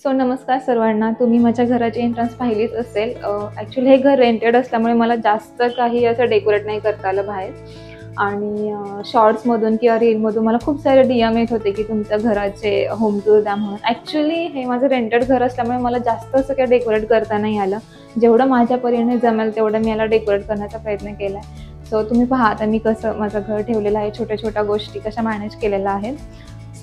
So नमस्कार सर्वांना. तुम्ही माझ्या घराची एंट्रन्स पाहिलीच असेल. ॲक्च्युली हे घर रेंटेड असल्यामुळे मला जास्त काही असं डेकोरेट नाही करता आलं बाहेर. आणि शॉर्ट्समधून किंवा रीलमधून मला खूप सारे DM येत होते की तुमच्या घराचे होम टूर द्या म्हणून. ॲक्च्युली हे माझं रेंटेड घर असल्यामुळे मला जास्त असं काही डेकोरेट करता नाही आलं. जेवढं माझ्या परीने जमेल तेवढं मी याला डेकोरेट करण्याचा प्रयत्न केला आहे. सो तुम्ही पहा आता मी कसं माझं घर ठेवलेलं आहे, छोट्या छोट्या गोष्टी कशा मॅनेज केलेल्या आहेत.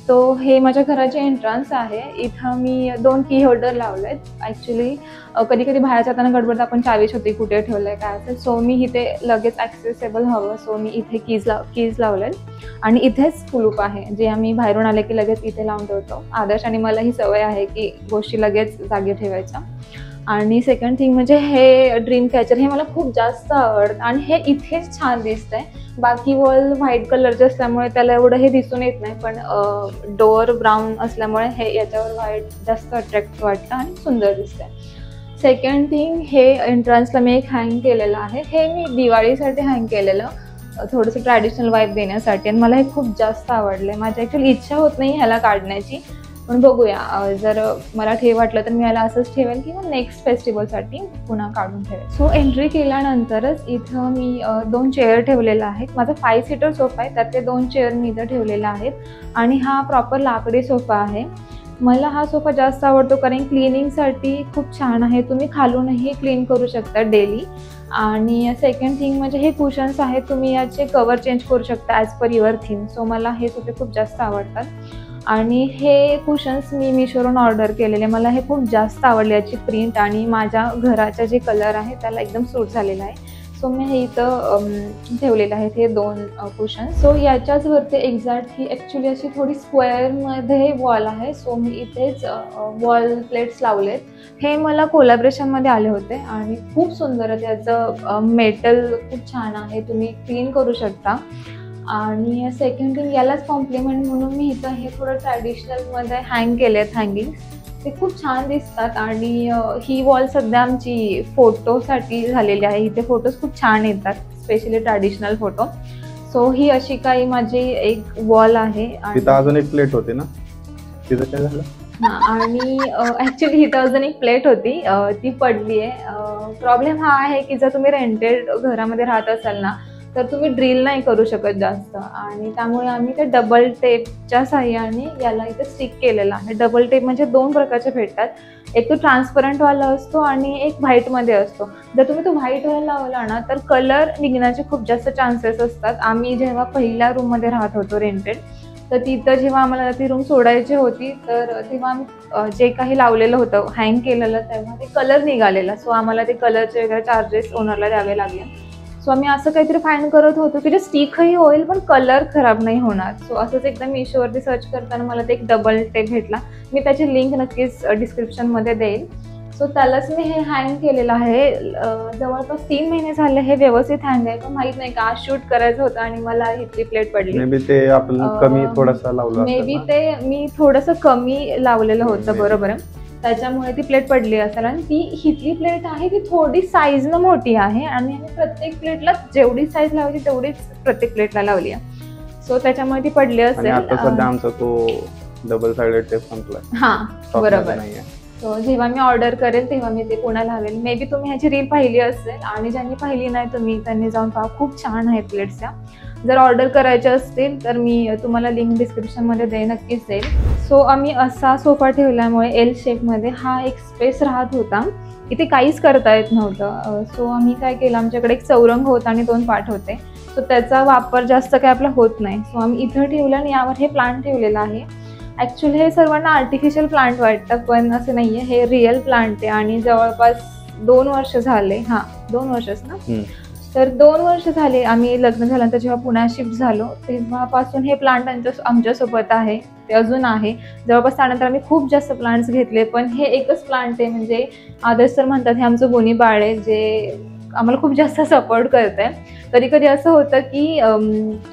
तो हे माझ्या घराचे एंट्रन्स आहे. इथं मी 2 की होल्डर लावले आहेत. ॲक्च्युली कधी कधी बाहेर जाताना गडबड आपण चावी शोधते कुठे ठेवलं आहे काय असेल. सो मी इथे लगेच ॲक्सेसेबल हवं, सो मी इथे कीज लावले आहेत. आणि इथेच कुलूप आहे जे आम्ही बाहेरून आले की लगेच इथे लावून ठेवतो. आदर्श आणि मला ही सवय आहे की गोष्टी लगेच जागी ठेवायच्या. आणि सेकंड थिंग म्हणजे हे ड्रीम कॅचर हे मला खूप जास्त आवडतं आणि हे इथेच छान दिसतंय. बाकी वॉल व्हाईट कलरचे असल्यामुळे त्याला एवढं हे दिसून येत नाही, पण डोअर ब्राऊन असल्यामुळे हे याच्यावर व्हाईट जास्त अट्रॅक्टिव्ह वाटतं आणि सुंदर दिसतंय. सेकंड थिंग हे एंट्रन्सला मी एक हँग केलेलं आहे. हे मी दिवाळीसाठी हँग केलेलं, थोडंसं ट्रॅडिशनल वाईब देण्यासाठी. आणि मला हे खूप जास्त आवडलं. माझी ॲक्च्युली इच्छा होत नाही ह्याला काढण्याची, पण बघूया जर मला वाटलं तर मी याला असंच ठेवेल किंवा नेक्स्ट फेस्टिवलसाठी पुन्हा काढून ठेवेल. सो एंट्री केल्यानंतरच इथं मी 2 चेअर ठेवलेल्या आहेत. माझा 5 सीटर सोफा आहे, त्यात ते 2 चेअर मी इथं ठेवलेल्या आहेत. आणि हा प्रॉपर लाकडी सोफा आहे. मला हा सोफा जास्त आवडतो कारण क्लिनिंगसाठी खूप छान आहे. तुम्ही खालूनही क्लीन करू शकता डेली. आणि सेकंड थिंग म्हणजे हे कुशन्स आहेत, तुम्ही याचे कवर चेंज करू शकता as per your theme. So मला हे सोफे खूप जास्त आवडतात. आणि हे कुशन्स मी मिशोवरून ऑर्डर केलेले. मला हे खूप जास्त आवडले, याची प्रिंट आणि माझ्या घराचा जे कलर आहे त्याला एकदम सूट झालेला आहे. सो मी हे इथं ठेवलेलं आहे हे 2 कुशन्स. सो याच्याच वरती एक्झॅक्ट ही ॲक्च्युली अशी थोडी स्क्वेअरमध्ये वॉल आहे. सो मी इथेच वॉल प्लेट्स लावलेत. हे मला कोलॅबरेशनमध्ये आले होते आणि खूप सुंदर आहे. त्याचं मेटल खूप छान आहे, तुम्ही क्लीन करू शकता. आणि सेकंड थिंग यालाच कॉम्प्लिमेंट म्हणून मी इथं हे थोडं ट्रॅडिशनलमध्ये हँग केले आहेत हँगिंग्स. ते खूप छान दिसतात. आणि ही वॉल सध्या आमची फोटोसाठी झालेली आहे. इथे फोटोज खूप छान येतात, स्पेशली ट्रॅडिशनल फोटो. सो ही अशी काही माझी एक वॉल आहे. तिथं अजून एक प्लेट होती ना, तिथं काय झालं? हां, आणि ॲक्च्युली इथं अजून एक प्लेट होती, ती पडली आहे. प्रॉब्लेम हा आहे की जर तुम्ही रेंटेड घरामध्ये राहत असाल ना तर तुम्ही ड्रिल नाही करू शकत जास्त. आणि त्यामुळे आम्ही ते डबल टेपच्या साहाय्याने याला इथे स्टिक केलेलं आहे. डबल टेप म्हणजे 2 प्रकारचे भेटतात. एक तो ट्रान्सपरंटवाला असतो आणि एक व्हाईटमध्ये असतो. जर तुम्ही तो व्हाईटवाला लावला ना तर कलर निघण्याचे खूप जास्त चान्सेस असतात. आम्ही जेव्हा पहिल्या रूममध्ये राहत होतो रेंटेड, तर तिथं जेव्हा आम्हाला ती रूम सोडायची होती तर तेव्हा आम्ही जे काही लावलेलं होतं हँग केलेलं तेव्हा ते कलर निघालेला. सो आम्हाला ते कलरचे वगैरे चार्जेस ओनरला द्यावे लागले. सो आम्ही असं काहीतरी फाइंड करत होतो की जे स्टिकही होईल पण कलर खराब नाही होणार. सो असंच एकदा मिशोवरती सर्च करताना मला ते एक डबल टेप भेटला. मी त्याची लिंक नक्कीच डिस्क्रिप्शनमध्ये देईल. सो त्यालाच मी हे हँग केलेलं आहे. जवळपास 3 महिने झाले हे व्यवस्थित हँग आहे. पण माहीत नाही का आज शूट करायचं होतं आणि मला इथली प्लेट पडली. मे बी ते आपण कमी थोडंसं लावलं, मे बी ते मी थोडंसं कमी लावलेलं होतं, बरोबर आहे, त्याच्यामुळे ती प्लेट पडली असेल. आणि ती हिथली प्लेट आहे ती थोडी साईजनं मोठी आहे आणि प्रत्येक प्लेटला जेवढी साईज लावायची तेवढीच प्रत्येक प्लेटला लावली आहे. सो त्याच्यामुळे ती पडली असेल. आता सध्या आमचा तो डबल साइडेड टेप संपलाय. हां, बरोबर. सो जेव्हा मी ऑर्डर करेल तेव्हा मी ते पुन्हा लावेल. मे बी तुम्ही ह्याची रील पाहिली असेल आणि ज्यांनी पाहिली नाही त्यांनी जाऊन पहा, खूप छान आहेत प्लेट्सच्या. जर ऑर्डर करायच्या असतील तर मी तुम्हाला लिंक डिस्क्रिप्शनमध्ये नक्कीच देईल. सो आम्ही असा सोफा ठेवल्यामुळे एल शेपमध्ये हा एक स्पेस राहत होता. इथे काहीच करता येत नव्हतं. सो आम्ही काय केलं, आमच्याकडे एक चौरंग होता आणि 2 पाट होते. सो त्याचा वापर जास्त काय आपला होत नाही. सो आम्ही इथं ठेवलं आणि यावर हे प्लांट ठेवलेलं आहे. ॲक्च्युली हे सर्वांना आर्टिफिशियल प्लांट वाटतं, पण असं नाही आहे, हे रिअल प्लांट आहे. आणि जवळपास 2 वर्ष झाले. हां, 2 वर्षच ना. तर 2 वर्ष झाले आम्ही लग्न झाल्यानंतर जेव्हा पुण्यात शिफ्ट झालो तेव्हापासून हे प्लांट आमच्यासोबत आहे. ते अजून आहे. जवळपास त्यानंतर आम्ही खूप जास्त प्लांट्स घेतले, पण हे एकच प्लांट आहे. म्हणजे आदर्श सर म्हणतात हे आमचं गोणी बाळ आहे जे आम्हाला खूप जास्त सपोर्ट करत आहे. कधी कधी असं होतं की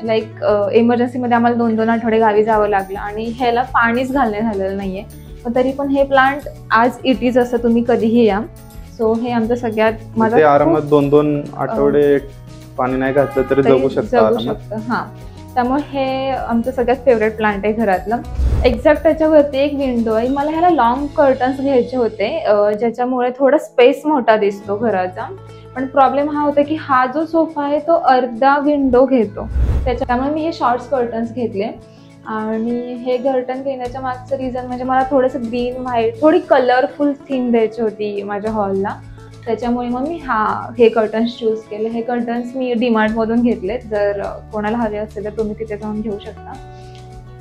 लाईक इमर्जन्सीमध्ये आम्हाला 2-2 आठवडे गावी जावं लागलं आणि ह्याला पाणीच घालणे झालेलं नाही आहे. पण तरी पण हे प्लांट आज इट इज असं तुम्ही कधीही या. सो हे आमचं सगळ्यात माझं आरामात 2-2 आठवडे पाणी नाही घातलं तरी जगू शकतं. हां, त्यामुळे हे आमचं सगळ्यात फेवरेट प्लांट आहे घरातलं. एक्झॅक्ट त्याच्यावरती एक विंडो आहे. मला ह्याला लॉंग कर्टन्स घ्यायचे होते ज्याच्यामुळे थोडा स्पेस मोठा दिसतो घराचा. पण प्रॉब्लेम हा होता की हा जो सोफा आहे तो अर्धा विंडो घेतो, त्याच्यामुळे मी हे शॉर्ट्स कर्टन्स घेतले. आणि हे कर्टन घेण्याच्या मागचं रिझन म्हणजे मला थोडंसं ग्रीन व्हाईट थोडी कलरफुल थीम द्यायची होती माझ्या हॉलला, त्याच्यामुळे मग मी हे कर्टन्स चूज केले. हे कर्टन्स मी डीमार्टमधून घेतलेत. जर कोणाला हवे असेल तर तुम्ही तिथे जाऊन घेऊ शकता.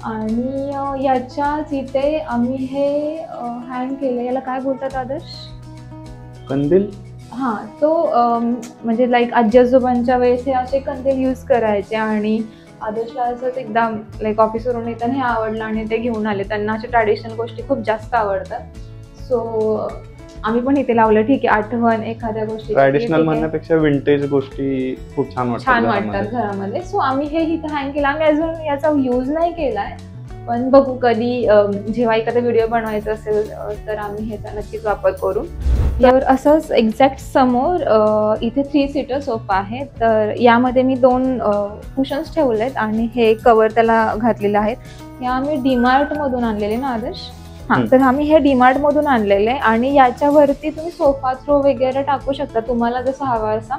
आणि याच्याच इथे आम्ही हे हँग केलं, याला काय बोलतात आदर्श? कंदील. हां, तो म्हणजे लाईक आजी आजोबांच्या वेळेस हे असे कंदील यूज करायचे. आणि आदर्शला असंच एकदा लाईक ऑफिसवरून येताना हे आवडलं आणि ते घेऊन आले. त्यांना अशा ट्रॅडिशनल गोष्टी खूप जास्त आवडतात. सो आम्ही पण इथे लावलं. ठीक आहे, आठवण एखाद्या गोष्टी, ट्रॅडिशनल म्हणण्यापेक्षा विंटेज गोष्टी खूप छान वाटतात घरामध्ये. सो आम्ही हे इथं हँग केलं. आम्ही अजून याचा यूज नाही केलाय, पण बघू कधी जेव्हा एखादा व्हिडिओ बनवायचा असेल तर आम्ही ह्याचा नक्कीच वापर करू. तर असंच एक्झॅक्ट समोर इथे 3 सीटर सोफा आहे. तर यामध्ये मी 2 कुशन्स ठेवलेत आणि हे कवर त्याला घातलेलं आहे. हे आम्ही डीमार्टमधून आणलेले ना आदर्श? हां, तर आम्ही हे डीमार्टमधून आणलेले आणि याच्यावरती तुम्ही सोफा थ्रो वगैरे टाकू शकता तुम्हाला जसं हवा असा.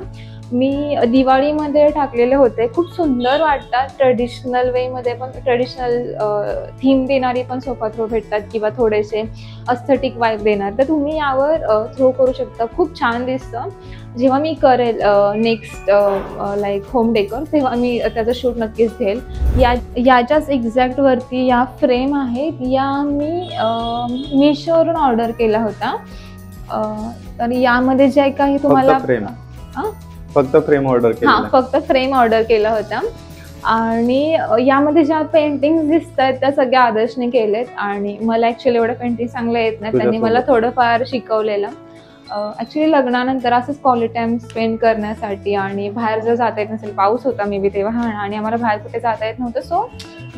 मी दिवाळीमध्ये टाकलेले होते, खूप सुंदर वाटतात. ट्रेडिशनल वेमध्ये पण, ट्रेडिशनल थीम देणारी पण सोफा थ्रो भेटतात किंवा थोडेसे अस्थेटिक वाईब देणार, तर तुम्ही यावर थ्रो करू शकता. खूप छान दिसतं. जेव्हा मी करेल नेक्स्ट लाईक होम डेकोर तेव्हा मी त्याचं शूट नक्कीच घेईल. याच्याच एक्झॅक्टवरती या फ्रेम आहेत, या मी मिशोवरून ऑर्डर केला होता. तर यामध्ये जे काही तुम्हाला फक्त फ्रेम ऑर्डर केला. हां, फक्त फ्रेम ऑर्डर केला होता. आणि यामध्ये ज्या पेंटिंग्स दिसत आहेत त्या सगळ्या आदर्शने केलेत. आणि मला ॲक्च्युली एवढं पेंटिंग चांगलं येत नाही, त्यांनी मला थोडंफार शिकवलेलं. ॲक्च्युली लग्नानंतर असंच क्वालिटी टाईम स्पेंड करण्यासाठी आणि बाहेर जर जाता येत नसेल, पाऊस होता मे बी तेव्हा आणि आम्हाला बाहेर कुठे जाता येत नव्हतं, सो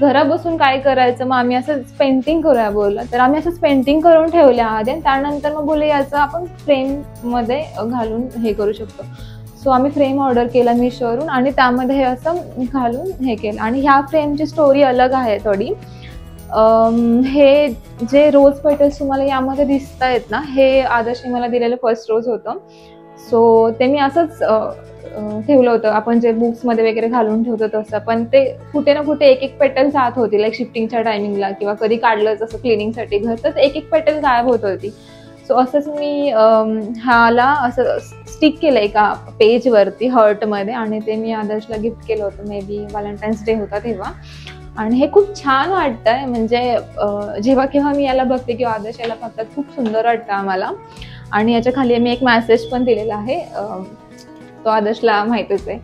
घरात बसून काय करायचं, मग आम्ही असं पेंटिंग करूया बोललं. तर आम्ही असंच पेंटिंग करून ठेवल्या आधी. त्यानंतर मग बोलले याचं आपण फ्रेममध्ये घालून हे करू शकतो. सो आम्ही फ्रेम ऑर्डर केला मिशोवरून आणि त्यामध्ये हे असं घालून हे केलं. आणि ह्या फ्रेमची स्टोरी अलग आहे थोडी. हे जे रोज पेटल्स तुम्हाला यामध्ये दिसत आहेत ना, हे आदर्शने मला दिलेलं फर्स्ट रोज होतं. सो ते मी असंच ठेवलं होतं, आपण जे बुक्समध्ये वगैरे घालून ठेवतो तसं. पण ते कुठे ना कुठे एक पेटल जात होती, लाईक शिफ्टिंगच्या टायमिंगला किंवा कधी काढलं असं क्लिनिंगसाठी घर, तर एक पेटल गायब होत होती. सो असंच मी ह्याला असं स्टिक केलं एका पेजवरती हर्टमध्ये आणि ते मी आदर्शला गिफ्ट केलं होतं. मे बी व्हॅलेंटाईन्स डे होता तेव्हा. आणि हे खूप छान वाटतंय. म्हणजे जेव्हा केव्हा मी याला बघते किंवा आदर्श याला बघतात, खूप सुंदर वाटतं आम्हाला. आणि याच्या खाली मी एक मेसेज पण दिलेला आहे, तो आदर्शला माहीतच आहे.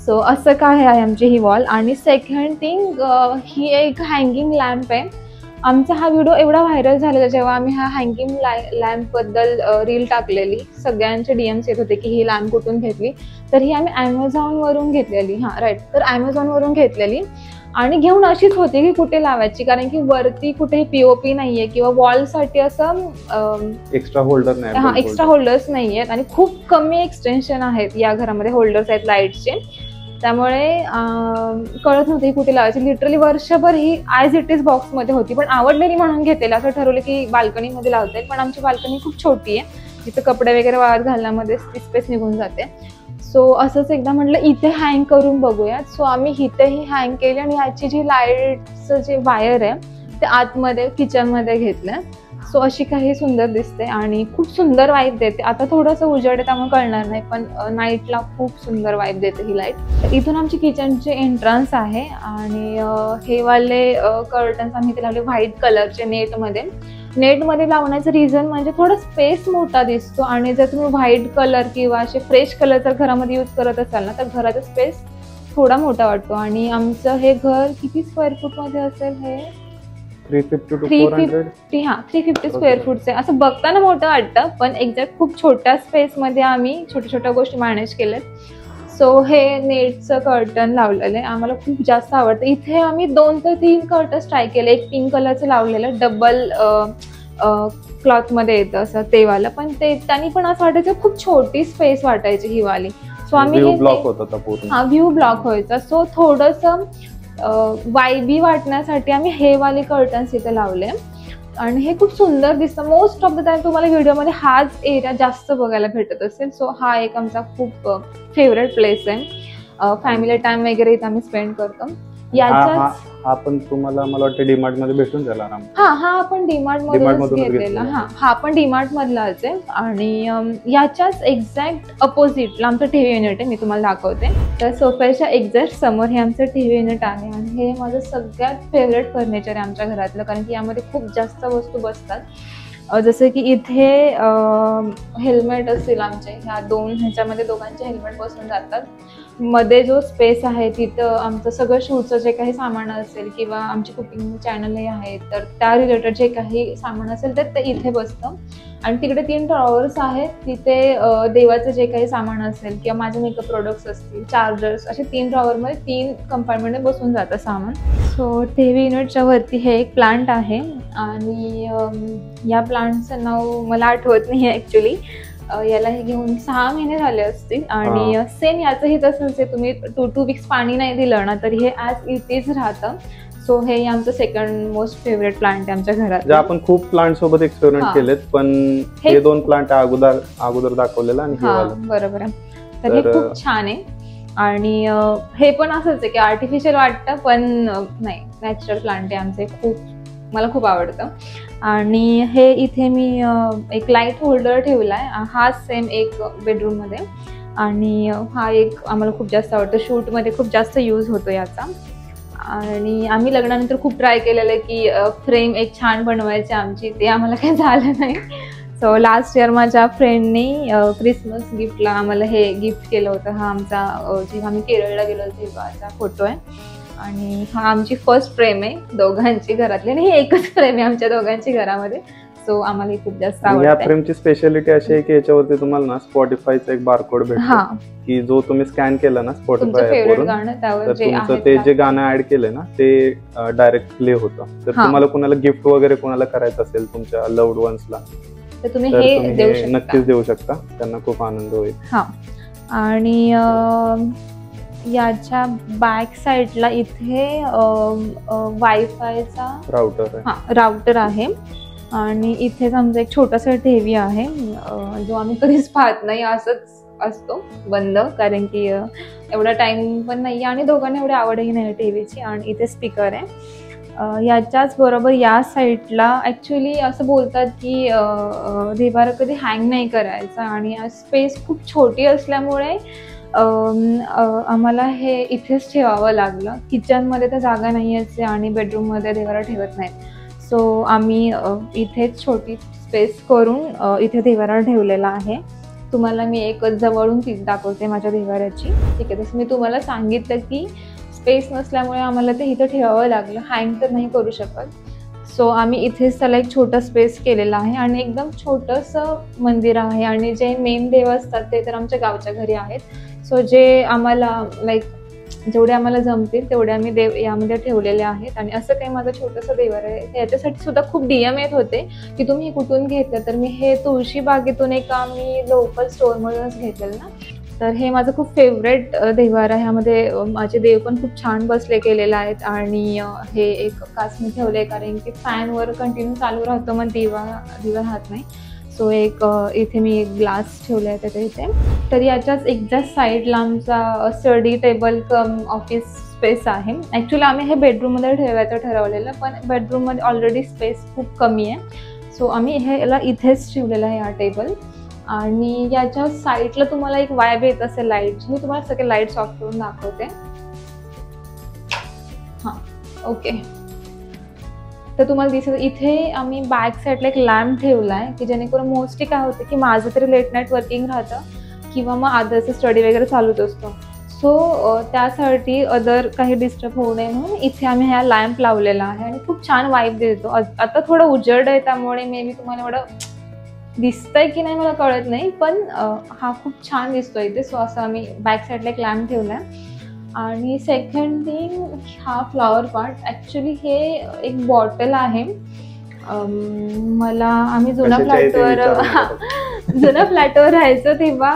सो असं काय आहे आमची ही वॉल. आणि सेकंड थिंग, ही एक हँगिंग लॅम्प आहे. आमचा हा व्हिडिओ एवढा व्हायरल झालेला जेव्हा आम्ही हा हँगिंग लॅम्पबद्दल रील टाकलेली, सगळ्यांचे DMs येत होते की ही लॅम्प कुठून घेतली. तर ही आम्ही ॲमेझॉनवरून घेतलेली. हां, राईट. तर ॲमेझॉनवरून घेतलेली आणि घेऊन अशीच होती की कुठे लावायची, कारण की वरती कुठेही POP नाहीये किंवा वॉलसाठी असं एक्स्ट्रा होल्डर नाही. हां, एक्स्ट्रा होल्डर्स नाही आहेत आणि खूप कमी एक्सटेन्शन आहेत या घरामध्ये, होल्डर्स आहेत लाईटचे. त्यामुळे कळत नव्हती कुठे लावायची. लिटरली वर्षभर ही ॲज इट इज बॉक्समध्ये होती, पण आवडलेली म्हणून घेतलेलं. असं ठरवलं की बाल्कनीमध्ये लावता येईल, पण आमची बाल्कनी खूप छोटी आहे, जिथे कपडे वगैरे वाळत घालण्यामध्ये स्पेस निघून जाते. सो असंच एकदा म्हटलं इथे हँग करून बघूयात. सो आम्ही इथेही हँग केले आणि याची जी लाईटचं जे वायर आहे ते आतमध्ये किचनमध्ये घेतलं. सो अशी काही सुंदर दिसते आणि खूप सुंदर वाईब देते. आता थोडंसं उजेड आहे त्यामुळे कळणार नाही, पण नाईटला खूप सुंदर वाईब देते ही लाईट. इथून आमची किचनचे एंट्रन्स आहे आणि हे वाले कर्टन्स आम्ही ते लावले व्हाईट कलरचे नेटमध्ये लावण्याचं रिझन म्हणजे थोडा स्पेस मोठा दिसतो. आणि जर तुम्ही व्हाईट कलर किंवा असे फ्रेश कलर जर घरामध्ये यूज करत असाल ना, तर घराचा स्पेस थोडा मोठा वाटतो. आणि आमचं हे घर किती स्क्वेअर फूटमध्ये असेल? हे 350 स्क्वेअर फूटचे. असं बघताना मोठं वाटतं, पण एक्झॅक्ट खूप छोट्या स्पेसमध्ये आम्ही छोट्या गोष्टी मॅनेज केल्यात. सो हे नेटचं कर्टन लावलेलं आहे, आम्हाला खूप जास्त आवडतं. इथे आम्ही 2 ते 3 कर्टन्स ट्राय केले. एक पिंक कलरचं लावलेलं, डबल क्लॉथमध्ये येतं असं ते वालं, पण ते त्यांनी पण असं वाटायचं खूप छोटी स्पेस वाटायची ही वाली. सो आम्ही व्ह्यू ब्लॉक होत होता पूर्ण. व्ह्यू ब्लॉक व्हायचा. सो थोडंसं वायबी वाटण्यासाठी आम्ही हे वाले कर्टन्स इथे लावले आणि हे खूप सुंदर दिसतं. मोस्ट ऑफ द टाइम तुम्हाला व्हिडिओमध्ये हाच एरिया जास्त बघायला भेटत असेल. सो हा एक आमचा खूप फेवरेट प्लेस आहे. फॅमिली टाइम वगैरे इथे आम्ही स्पेंड करतो. याच्याच आपण तुम्हाला मला वाटतं डीमार्ट मध्ये भेटून जाईल आराम. हा आपण डीमार्ट मधूनच घेतलेला. हा पण डीमार्ट मधलाच आहे. आणि याच्याच एक्झॅक्ट अपोजिटला आमचं टीव्ही युनिट आहे. मी तुम्हाला दाखवते. तर सोफ्याच्या एक्झॅक्ट समोर हे आमचं टीव्ही युनिट आहे आणि हे माझं सगळ्यात फेवरेट फर्निचर आहे आमच्या घरातलं, कारण की यामध्ये खूप जास्त वस्तू बसतात. जसं की इथे हेल्मेट असतील आमचे, ह्या ह्याच्यामध्ये दोघांचे हेल्मेट बसून जातात. मध्ये जो स्पेस आहे तिथं आमचं सगळं शूटचं जे काही सामान असेल किंवा आमची कुकिंग चॅनलही आहेत तर त्या रिलेटेड जे काही सामान असेल ते इथे बसतं. आणि तिकडे 3 ड्रॉवर्स आहेत, तिथे देवाचं जे काही सामान असेल किंवा माझे मेकअप प्रोडक्ट्स असतील, चार्जर्स, असे 3 ड्रॉवरमध्ये 3 कंपार्टमेंटमध्ये बसून जातं सामान. सो टीव्ही युनिटच्या वरती हे एक प्लांट आहे आणि या प्लांटचं नाव मला आठवत नाही आहे ॲक्च्युली. याला हे घेऊन 6 महिने झाले असतील आणि सेम याचंही तसंच आहे. तुम्ही 2 वीक्स पाणी नाही दिलं ना तरी हे ॲज इट इज राहतं. सो हे आमचं सेकंड मोस्ट फेवरेट प्लांट आहे आमच्या घरात. आपण खूप प्लांट सोबत एक्सपेरिमेंट केलेत, पण हे 2 प्लांट अगोदर दाखवलेला आणि बरोबर आहे. तर हे खूप छान आहे आणि हे पण असंच आहे की आर्टिफिशियल वाटतं पण नाही, नॅचरल प्लांट आहे आमचे. मला खूप आवडतं. आणि हे इथे मी एक लाईट होल्डर ठेवलाय. हा सेम एक बेडरूममध्ये आणि हा एक आम्हाला खूप जास्त आवडतो. शूटमध्ये खूप जास्त यूज होतो याचा. आणि आम्ही लग्नानंतर खूप ट्राय केलेलं आहे की फ्रेम एक छान बनवायची आमची, ते आम्हाला काही झालं नाही. सो लास्ट इयर माझ्या फ्रेंडनी क्रिसमस गिफ्टला आम्हाला हे गिफ्ट केलं होतं. हा आमचा जेव्हा आम्ही केरळला गेलो तेव्हाचा फोटो आहे आणि हा आमची फर्स्ट फ्रेम आहे दोघांची घरातली आणि हे एकच फ्रेम आहे आमच्या दोघांची घरामध्ये. सो आम्हाला खूप जास्त आवडतं. या फ्रेमची स्पेशालिटी अशी आहे की याच्यावरती तुम्हाला ना स्पॉटिफायचा एक बारकोड भेटतो की जो तुम्ही स्कॅन केला ना स्पॉटिफाय ॲपवरून तर तुमचं ते जे गाणं ऍड केलंय ना ते डायरेक्ट प्ले होतं. तर तुम्हाला कुणाला गिफ्ट वगैरे कोणाला करायचं असेल तुमच्या लव्ड वन्सला तर तुम्ही हे नक्कीच देऊ शकता. त्यांना खूप आनंद होईल. आणि याच्या बॅक साईडला इथे वायफायचा राउटर आहे आणि इथेच आमचा एक छोटासा टीव्ही आहे जो आम्ही कधीच पाहत नाही, असंच असतो बंद, कारण की एवढा टाइम पण नाही आणि दोघांना एवढी आवडही नाही टीव्हीची. आणि इथे स्पीकर आहे. याच्याच बरोबर या साईडला ॲक्च्युली असं बोलतात की देवारा कधी हँग नाही करायचा आणि स्पेस खूप छोटी असल्यामुळे आम्हाला हे इथेच ठेवावं लागलं. किचनमध्ये तर जागा नाही आहे आणि बेडरूममध्ये देवारा ठेवत नाहीत. सो आम्ही इथेच छोटी स्पेस करून इथे देवारा ठेवलेला आहे. तुम्हाला मी एक जवळून पीक दाखवते माझ्या देवाऱ्याची. ठीक आहे, तसं मी तुम्हाला सांगितलं की स्पेस नसल्यामुळे आम्हाला ते इथं ठेवावं लागलं, हँग तर नाही करू शकत. सो आम्ही इथेच त्याला एक छोटा स्पेस केलेला आहे आणि एकदम छोटंसं मंदिर आहे. आणि जे मेन देव असतात ते तर आमच्या गावच्या घरी आहेत. सो जे आम्हाला जेवढे आम्हाला जमतील तेवढे आम्ही देव यामध्ये ठेवलेले आहेत. आणि असं काही माझं छोटंसं देवार आहे. याच्यासाठी सुद्धा खूप DM येत होते की तुम्ही हे कुठून घेतलं, तर मी हे तुळशी बागेतून एक आम्ही लोकल स्टोअरमधूनच घेतलेलं ना. तर हे माझं खूप फेवरेट देवार आहे. ह्यामध्ये माझे देव पण खूप छान बसले गेलेले आहेत आणि हे एक काच मी ठेवले कारण की फॅनवर कंटिन्यू चालू राहतो मग दिवा राहत नाही. सो एक इथे मी एक ग्लास ठेवला आहे त्याच्या इथे. तर याच्याच एक्झॅक्ट साईडला आमचा स्टडी टेबल कम ऑफिस स्पेस आहे. ॲक्च्युली आम्ही हे बेडरूममध्ये ठेवायचं ठरवलेलं, पण बेडरूममध्ये ऑलरेडी स्पेस खूप कमी आहे. सो आम्ही याला इथेच ठेवलेलं आहे हा टेबल. आणि याच्या साईडला तुम्हाला एक वायब येत असेल लाईटची, मी तुम्हाला सगळे लाईट्स ऑफ करून दाखवते. ओके, तर तुम्हाला दिसेल इथे आम्ही बॅक साईडला एक लॅम्प ठेवला आहे की जेणेकरून मोस्टली काय होतं की माझं तरी लेट नाईट वर्किंग राहतं किंवा मग अदरचं स्टडी वगैरे चालूच असतो. सो त्यासाठी अदर काही डिस्टर्ब होऊ नये म्हणून इथे आम्ही हा लॅम्प लावलेला आहे आणि खूप छान वाईब देतो. आता थोडं उजेड आहे त्यामुळे मे बी तुम्हाला एवढं दिसतंय की नाही मला कळत नाही, पण हा खूप छान दिसतो इथे. सो असं आम्ही बॅक साईडला एक लॅम्प ठेवला आहे. आणि सेकंड थिंग, हा फ्लॉवर पॉट ॲक्च्युली हे एक बॉटल आहे. आम्ही जुन्या फ्लॅटवर राहायचो तेव्हा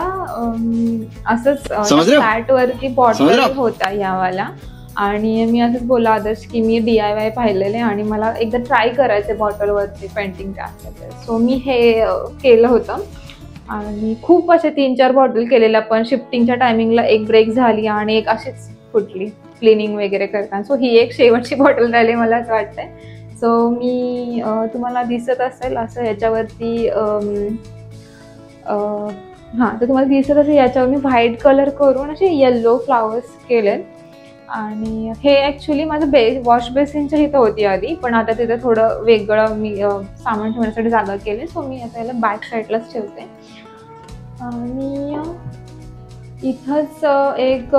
असंच फ्लॅटवरती बॉटल होता यावाला. आणि मी असंच बोलला आदर्श की मी DIY पाहिलेले आणि मला एकदा ट्राय करायचं बॉटलवरती पेंटिंग काय. सो मी हे केलं होतं आणि खूप असे 3-4 बॉटल केलेल्या, पण शिफ्टिंगच्या टायमिंगला एक ब्रेक झाली आणि एक अशीच फुटली क्लिनिंग वगैरे करताना. सो ही एक शेवटची बॉटल राहिली मला असं वाटतंय. सो मी तुम्हाला दिसत असेल असं ह्याच्यावरती हां, तर तुम्हाला दिसत असेल याच्यावर मी व्हाईट कलर करून असे येल्लो फ्लावर्स केलेत. आणि हे ॲक्च्युली माझं वॉश बेसिनच्या इथं होती आधी, पण आता तिथं थोडं वेगळं मी सामान ठेवण्यासाठी जागा केली. सो मी आता याला बॅक साईडलाच ठेवते. आणि इथंच एक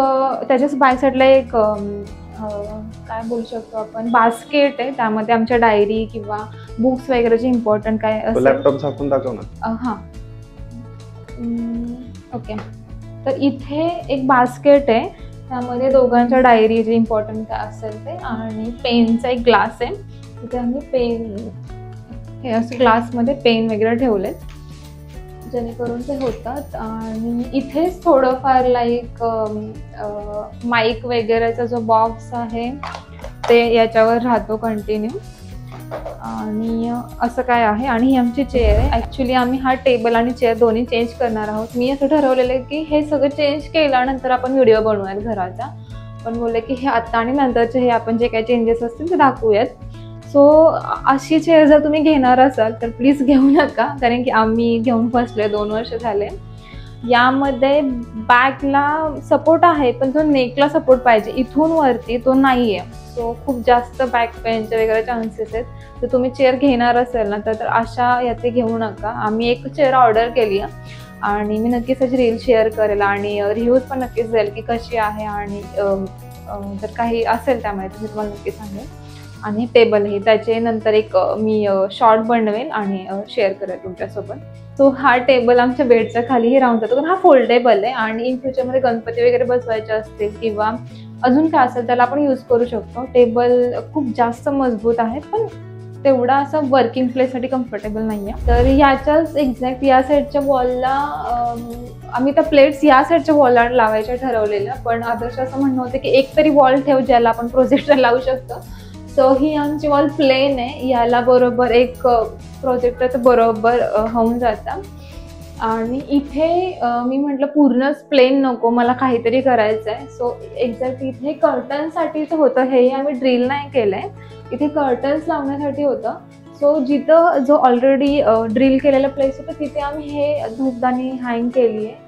त्याच्याच बॅक साईडला एक काय बोलू शकतो आपण बास्केट आहे. त्यामध्ये आमच्या डायरी किंवा बुक्स वगैरे जे इम्पॉर्टंट काय असेल. लॅपटॉप झाकून दाखव ना. हां, ओके. तर इथे एक बास्केट आहे, त्यामध्ये दोघांच्या डायरी जे इम्पॉर्टंट काय असेल ते, आणि पेनचा एक ग्लास आहे. तिथे आम्ही पेन हे असं ग्लासमध्ये पेन वगैरे ठेवलेत जेणेकरून ते होतात. आणि इथेच थोडंफार लाईक माईक वगैरेचा जो बॉक्स आहे ते याच्यावर राहतो कंटिन्यू. आणि असं काय आहे. आणि ही आमची चेअर आहे. ॲक्च्युली आम्ही हा टेबल आणि चेअर दोन्ही चेंज करणार आहोत. मी असं ठरवलेलं आहे की हे सगळं चेंज केल्यानंतर आपण व्हिडिओ बनवूयात घराचा, पण बोलले की हे आत्ता आणि नंतरचे हे आपण जे काही चेंजेस असतील ते दाखवूयात. सो अशी चेअर जर तुम्ही घेणार असाल तर प्लीज घेऊ नका, कारण की आम्ही घेऊन फसले 2 वर्ष झाले. यामध्ये बॅकला सपोर्ट आहे, पण तो नेकला सपोर्ट पाहिजे, इथून वरती तो नाही आहे. सो खूप जास्त बॅक पेनचे वगैरे चान्सेस आहेत. तर तुम्ही चेअर घेणार असेल ना तर अशा याचे घेऊ नका. आम्ही एक चेअर ऑर्डर केली आहे आणि मी नक्कीच त्याची रील शेअर करेल आणि रिव्ह्यूज पण नक्कीच जाईल की कशी आहे, आणि जर काही असेल त्यामुळे तर मी तुम्हाला नक्की सांगेल. आणि टेबल हे त्याचे नंतर एक मी शॉर्ट बनवेल आणि शेअर करेल तुमच्यासोबत. सो हा टेबल आमच्या बेडच्या खालीही राहून जातो, कारण हा फोल्डेबल आहे आणि इन फ्युचरमध्ये गणपती वगैरे बसवायचे असतील किंवा अजून काय असेल त्याला आपण यूज करू शकतो. टेबल खूप जास्त मजबूत आहे, पण तेवढा असं वर्किंग प्लेससाठी कम्फर्टेबल नाही आहे. तर याच्याच एक्झॅक्ट या साईडच्या वॉलला आम्ही त्या प्लेट्स या साईडच्या वॉलला लावायच्या ठरवलेल्या, पण आदर्श असं म्हणणं होतं की एक तरी वॉल ठेव ज्याला आपण प्रोजेक्टर लावू शकतो. सो ही आमची वॉल प्लेन आहे, याला बरोबर एक प्रोजेक्टरचं बरोबर होऊन जातं. आणि इथे मी म्हटलं पूर्णच प्लेन नको, मला काहीतरी करायचं आहे. सो एक्झॅक्ट इथे कर्टनसाठीच होतं, हे आम्ही ड्रिल नाही केलं आहे, इथे कर्टन्स लावण्यासाठी होतं. सो जिथं जो ऑलरेडी ड्रिल केलेला प्लेस होता तिथे आम्ही हे धूपदाणी हँग केली आहे.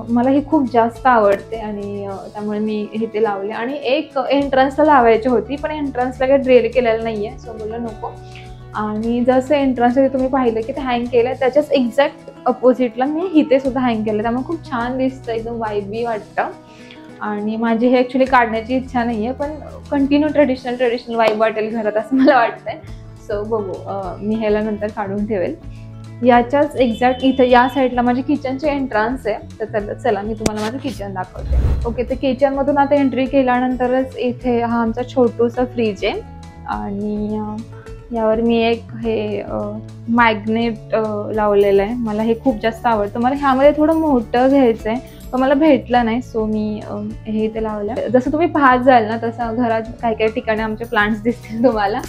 मला ही खूप जास्त आवडते आणि त्यामुळे मी इथे लावले. आणि एक एंट्रन्सला लावायची होती, पण एंट्रन्सला काही ड्रिल केलेलं नाही आहे, सो बोललं नको. आणि जसं एंट्रन्सला तुम्ही पाहिलं की ते हँग केलं त्याच्याच एक्झॅक्ट अपोजिटला मी इथे सुद्धा हँग केलं, त्यामुळे खूप छान दिसतं, एकदम वाईबी वाटतं. आणि माझी हे ॲक्च्युली काढण्याची इच्छा नाही आहे, पण कंटिन्यू ट्रेडिशनल वाईब वाटेल घरात असं मला वाटतंय. सो बघू, मी ह्याला नंतर काढून ठेवेल. याच्याच एक्झॅक्ट इथं या साईडला माझी किचनचे एंट्रन्स आहे, तर चला मी तुम्हाला माझं किचन दाखवते. ओके, तर किचनमधून आता एंट्री केल्यानंतरच इथे हा आमचा छोटूसा फ्रीज आहे आणि यावर मी एक हे मॅग्नेट लावलेलं आहे. मला हे खूप जास्त आवडतं. मला ह्यामध्ये थोडं मोठं घ्यायचं आहे, पण मला भेटलं नाही, सो मी हे इथे लावलं. जसं तुम्ही पाहत जाल ना तसं घरात काही काही ठिकाणी आमचे प्लांट्स दिसतील तुम्हाला.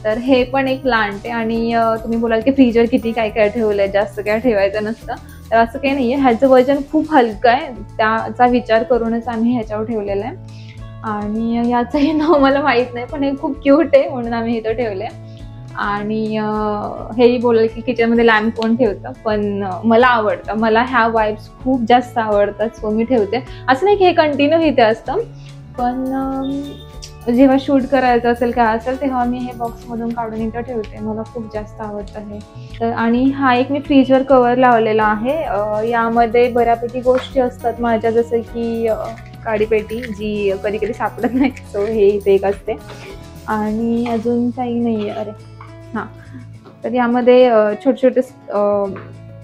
तर हे पण एक प्लांट आहे. आणि तुम्ही बोलाल की फ्रीजवर किती काय काय ठेवलं आहे, जास्त काय ठेवायचं नसतं, तर असं काही नाही आहे. ह्याचं वजन खूप हलकं आहे, त्याचा विचार करूनच आम्ही ह्याच्यावर ठेवलेलं आहे. आणि याचंही नाव मला माहीत नाही, पण हे खूप क्यूट आहे म्हणून आम्ही इथं ठेवलं आहे. आणि हेही बोलाल की किचनमध्ये लॅम्प कोण ठेवतं, पण मला आवडतं, मला ह्या वाईब्स खूप जास्त आवडतात, सो मी ठेवते. असं नाही की हे कंटिन्यू इथे असतं, पण जेव्हा शूट करायचं असेल काय असेल तेव्हा मी हे बॉक्समधून काढून इथं ठेवते, मला खूप जास्त आवडतं हे. तर आणि हा एक मी फ्रीजवर कवर लावलेला आहे. यामध्ये बऱ्यापैकी गोष्टी असतात माझ्या, जसं की काडीपेटी जी कधी कधी सापडत नाही, सो हे इथे एक असते. आणि अजून काही नाही आहे. अरे हां, तर यामध्ये छोटे छोटे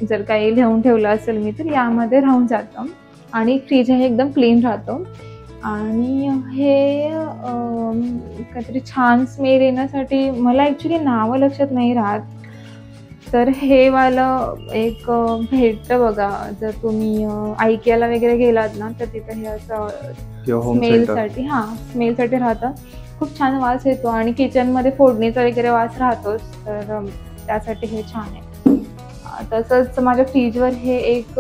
जर काही लिहून ठेवलं असेल मी तर यामध्ये राहून जातं. आणि फ्रीज हे एकदम क्लीन राहतो. आणि हे काहीतरी छान स्मेल येण्यासाठी मला ॲक्च्युली नावं लक्षात नाही राहत, तर हे वालं एक भेटतं बघा, जर तुम्ही IKEAला वगैरे गेलात ना तर तिथं हे असं स्मेलसाठी. स्मेलसाठी राहतं. खूप छान वास येतो आणि किचन मध्ये फोडणीचा वगैरे वास राहतोच, तर त्यासाठी हे छान आहे. तसंच माझ्या फ्रीजवर हे एक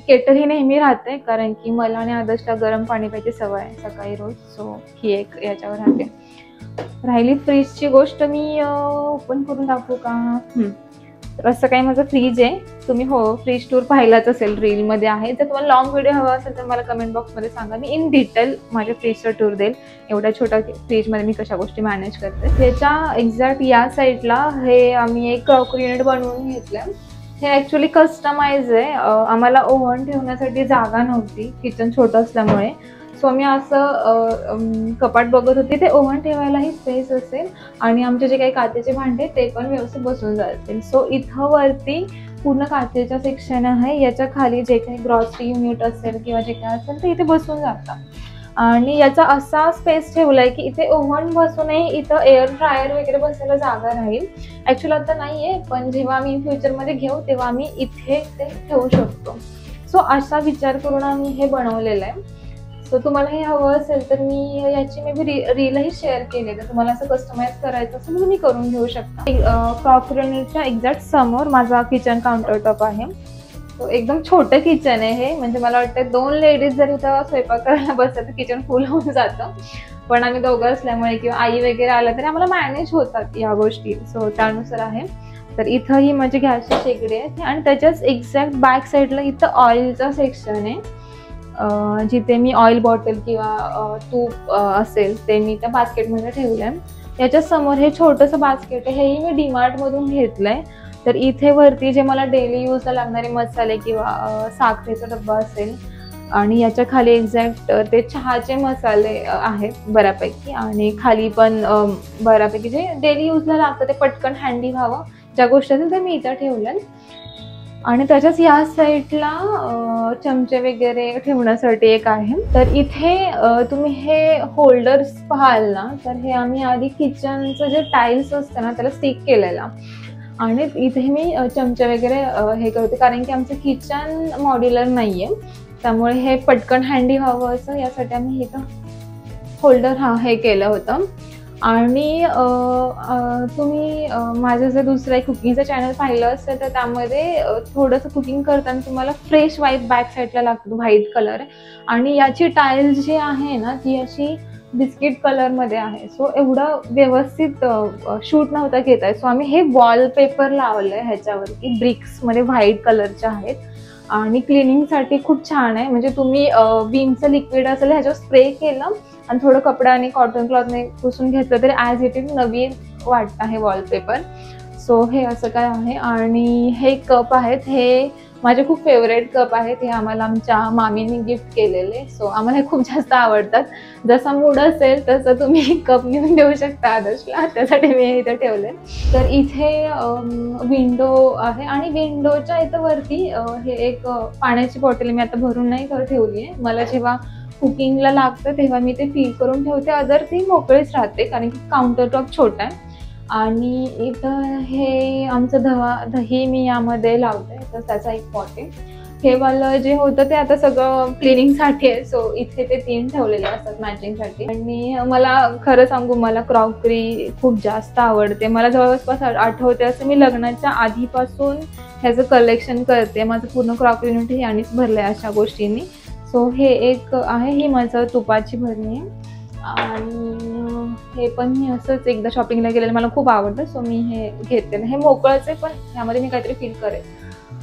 केटल ही नेहमी राहते, कारण की मला आणि आदर्शला गरम पाणी प्यायची सवय आहे सकाळी रोज. सो ही एक याच्यावर राहते. राहिली फ्रीजची गोष्ट, मी ओपन करून दाखवू का? तर असं काही माझं फ्रीज आहे. तुम्ही फ्रीज टूर पाहिलाच असेल, रीलमध्ये आहे. जर तुम्हाला लॉंग व्हिडिओ हवा असेल तर मला कमेंट बॉक्समध्ये सांगा, मी इन डिटेल माझ्या फ्रीजचा टूर देईल. एवढ्या छोट्या फ्रीजमध्ये मी कशा गोष्टी मॅनेज करते. त्याच्या एक्झॅक्ट या साईडला हे आम्ही एक क्रॉकरी युनिट बनवून घेतलं. हे ॲक्च्युली कस्टमाइज आहे. आम्हाला ओव्हन ठेवण्यासाठी जागा नव्हती, किचन छोटं असल्यामुळे. सो मी असं कपाट बघत होते, ते ओव्हन ठेवायलाही स्पेस असेल आणि आमचे जे काही काचेचे भांडे ते पण व्यवस्थित बसून जातील. सो इथं वरती पूर्ण काचेचा सेक्शन आहे. याच्या खाली जे काही ग्रॉसरी युनिट असेल किंवा जे काही असेल ते इथे बसून जातं. आणि याचा असा स्पेस ठेवलाय की इथे ओव्हन बसूनही इथं एअर फ्रायर वगैरे बसायला जागा राहील. ॲक्च्युअली आता नाही आहे, पण जेव्हा आम्ही फ्युचरमध्ये घेऊ तेव्हा आम्ही इथे ते ठेवू शकतो. सो असा विचार करून आम्ही हे बनवलेलं आहे. सो तुम्हाला हे हवं असेल तर मी याची मे बी रीलही शेअर केली, तर तुम्हाला असं कस्टमाइज करायचं असेल तर तुम्ही करून घेऊ शकता. क्रॉकरी युनिटच्या एक्झॅक्ट समोर माझा किचन काउंटर टॉप आहे. तो एकदम छोटं किचन आहे हे, म्हणजे मला वाटतं 2 लेडीज जर इथं स्वयंपाक करायला बसतात तर किचन फुल होऊन जातं. पण आम्ही दोघं असल्यामुळे किंवा आई वगैरे आलं तरी आम्हाला मॅनेज होतात या गोष्टी. सो त्यानुसार आहे. तर इथं ही माझी गॅसची शेगडी आहे आणि त्याच्याच एक्झॅक्ट बॅक साईडला इथं ऑइलचा सेक्शन आहे, जिथे मी ऑइल बॉटल किंवा तूप असेल ते मी त्या बास्केटमध्ये ठेवलं आहे. याच्या समोर हे छोटंसं बास्केट आहे, हेही मी डीमार्टमधून घेतलं आहे. तर इथे वरती जे मला डेली यूजला लागणारे मसाले किंवा साखरेचा डब्बा असेल आणि याच्या खाली एक्झॅक्ट ते चहाचे मसाले आहेत बऱ्यापैकी, आणि खाली पण बऱ्यापैकी जे डेली यूजला लागतं ते पटकन हँडी व्हावं ज्या गोष्टी असेल ते मी इथं ठेवलं. आणि त्याच्याच या साईडला चमचे वगैरे ठेवण्यासाठी एक आहे. तर इथे तुम्ही हे होल्डर्स पाहाल ना, तर हे आम्ही आधी किचनचं जे टाईल्स असतं ना त्याला स्टिक केलेला, आणि इथे मी चमचे वगैरे हे करते, कारण की आमचं किचन मॉड्युलर नाही आहे, त्यामुळे हे पटकन हँडी व्हावं असं यासाठी आम्ही इथं होल्डर हे केलं होतं. आणि तुम्ही माझं जर दुसरं एक कुकिंगचं चॅनल पाहिलं असेल तर त्यामध्ये थोडंसं कुकिंग करताना तुम्हाला फ्रेश व्हाईट बॅक साईडला लागतो, व्हाईट कलर. आणि याची टाईल्स जी आहे ना ती अशी बिस्किट कलरमध्ये आहे. सो एवढं व्यवस्थित शूट नव्हता घेत आहे. सो आम्ही हे वॉलपेपर लावलं आहे ह्याच्यावरती, ब्रिक्समध्ये व्हाईट कलरचे आहेत आणि क्लिनिंगसाठी खूप छान आहे. म्हणजे तुम्ही विमचं लिक्विड असेल ह्याच्यावर स्प्रे केलं आणि थोडं कपड्याने कॉटन क्लॉथने पुसून घेतलं तरी ॲज इट इज नवीन वाटतं हे वॉलपेपर. सो हे असं काय आहे. आणि हे कप आहेत, हे माझे खूप फेवरेट कप आहेत. हे आम्हाला आमच्या मामीने गिफ्ट केलेले. सो आम्हाला हे खूप जास्त आवडतात. जसा मूड असेल तसं तुम्ही कप घेऊन देऊ शकता आदर्शला, त्यासाठी मी इथे ठेवले. तर इथे विंडो आहे आणि विंडोच्या इथं वरती हे एक पाण्याची बॉटल मी आता भरून नाही ठेवली आहे. मला जेव्हा कुकिंगला लागतं तेव्हा मी ते फिल करून ठेवते, अदर ती मोकळीच राहते कारण की काउंटर टॉप छोटा आहे. आणि इथं हे आमचं दही मी यामध्ये लावते, तर त्याचा एक पॉट आहे. हे वालं जे होतं ते आता सगळं क्लिनिंगसाठी आहे. सो इथे ते 3 ठेवलेले असतात मॅचिंगसाठी. आणि मला खरं सांगू, मला क्रॉकरी खूप जास्त आवडते. मला जवळपास आठवते असं मी लग्नाच्या आधीपासून ह्याचं कलेक्शन करते. माझं पूर्ण क्रॉकरी युनिट हे यानेच भरलं आहे अशा गोष्टींनी. सो हे एक आहे, ही माझं तुपाची भरणी आहे. आणि हे पण मी असंच एकदा शॉपिंगला गेलेलं, मला खूप आवडतं. सो मी हे घेतलेलं. हे मोकळंच आहे पण ह्यामध्ये मी काहीतरी फील करेल.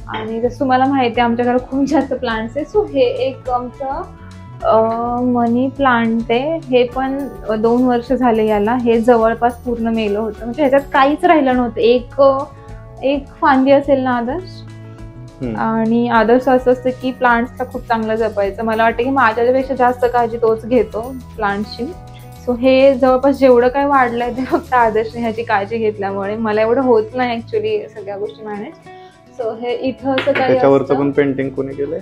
आणि जसं तुम्हाला माहिती आहे आमच्या घरात खूप जास्त प्लांट्स आहे. सो हे एक आमचं मनी प्लांट आहे. हे पण 2 वर्ष झाले याला. हे जवळपास पूर्ण मेलं होतं, म्हणजे ह्याच्यात काहीच राहिलं नव्हतं. एक फांदी असेल ना आदर्श, आणि आदर्श असं असतं की प्लांट्सला खूप चांगलं जपायचं. मला वाटतं की माझ्यापेक्षा जास्त काळजी तोच घेतो प्लांट्सची. सो हे जवळपास जेवढं काय वाढलंय ते फक्त आदर्शने ह्याची काळजी घेतल्यामुळे. मला एवढं होत नाही ऍक्च्युली सगळ्या गोष्टी मॅनेज. सो हे इथं असं काही याच्यावरचं पण पेंटिंग कोणी केलंय?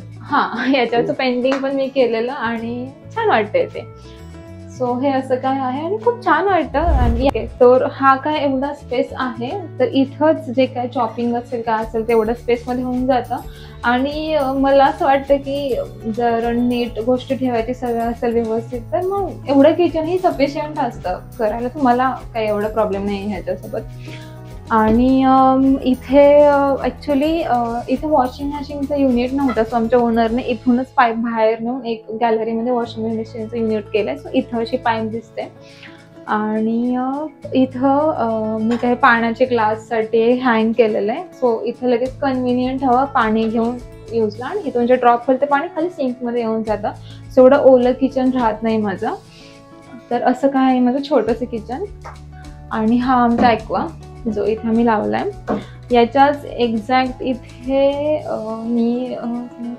याच्यावरचं पेंटिंग पण मी केलेलं आणि छान वाटतंय ते. सो हे असं काय आहे आणि खूप छान वाटतं. आणि तर हा काय एवढा स्पेस आहे, तर इथंच जे काय चॉपिंग असेल काय असेल तेवढं स्पेसमध्ये होऊन जातं. आणि मला असं वाटतं की जर नीट गोष्टी ठेवायची सगळं असेल व्यवस्थित, तर मग एवढं किचन ही सफिशियंट असतं करायला, तर मला काही एवढा प्रॉब्लेम नाही ह्याच्यासोबत. आणि इथे ॲक्च्युली इथे वॉशिंग मशीनचं युनिट नव्हतं, सो आमच्या ओनरने इथूनच पाईप बाहेर नेऊन एक गॅलरीमध्ये वॉशिंग मशीनचं युनिट केलंय. सो इथं अशी पाईप दिसते. आणि इथं मी काही पाण्याचे ग्लाससाठी हँग केलेलं आहे. सो इथं लगेच कन्व्हिनियंट हवं पाणी घेऊन यूजला, आणि इथून जे ड्रॉप करते पाणी खाली सिंकमध्ये येऊन जातं. सो एवढं ओलं किचन राहत नाही माझं. तर असं काय आहे माझं छोटंसं किचन. आणि हा आमचा ॲक्वा जो इथे आम्ही लावलाय, याच्याच एक्झॅक्ट इथे मी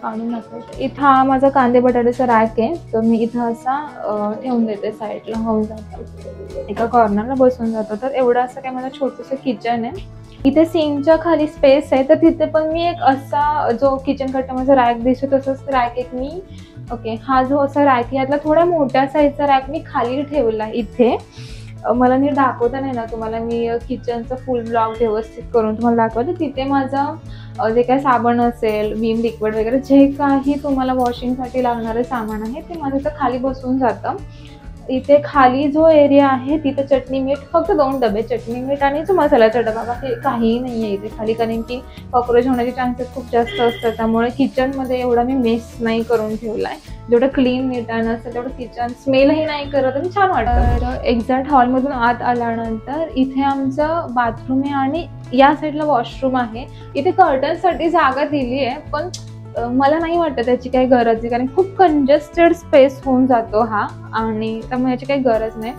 काढून दाखवते. इथं हा माझा कांदे बटाट्याचा रॅक आहे, तर मी इथं असा ठेवून देते, साईडला होऊन जातं, एका कॉर्नरला बसून जातो. तर एवढं असं काय माझं छोटंसं किचन आहे. इथे सिंकच्या खाली स्पेस आहे, तर तिथे पण मी एक असा जो किचन कट्टा माझा रॅक दिसतो तसंच रॅक एक मी हा जो असा रॅक यातला थोडा मोठ्या साईजचा रॅक मी खाली ठेवला इथे. मला नीट दाखवता नाही ना तुम्हाला, मी किचनचं फुल ब्लॉग व्यवस्थित करून तुम्हाला दाखवते. तिथे माझं जे काय साबण असेल, विम लिक्विड वगैरे जे काही तुम्हाला वॉशिंगसाठी लागणारे सामान आहे ते माझं इथं खाली बसून जातं. इथे खाली जो एरिया आहे तिथे चटणी मीठ, फक्त 2 डबे चटणी मीठ आणि जो मसाल्याचा डबा, बाकी काहीही नाही आहे इथे खाली, कारण की कॉक्रोच होण्याचे चान्सेस खूप जास्त असतात. त्यामुळे किचनमध्ये एवढा मी मेस नाही करून ठेवला आहे. जेवढं क्लीन नीटानं असतं तेवढं किचन स्मेलही नाही करत आणि छान वाटतं. तर एक्झॅक्ट हॉलमधून आत आल्यानंतर इथे आमचं बाथरूम आहे आणि या साईडला वॉशरूम आहे. इथे कर्टनसाठी जागा दिली आहे, पण मला नाही वाटत त्याची काही गरज आहे, कारण खूप कंजेस्टेड स्पेस होऊन जातो हा, आणि त्यामुळे याची काही गरज नाही.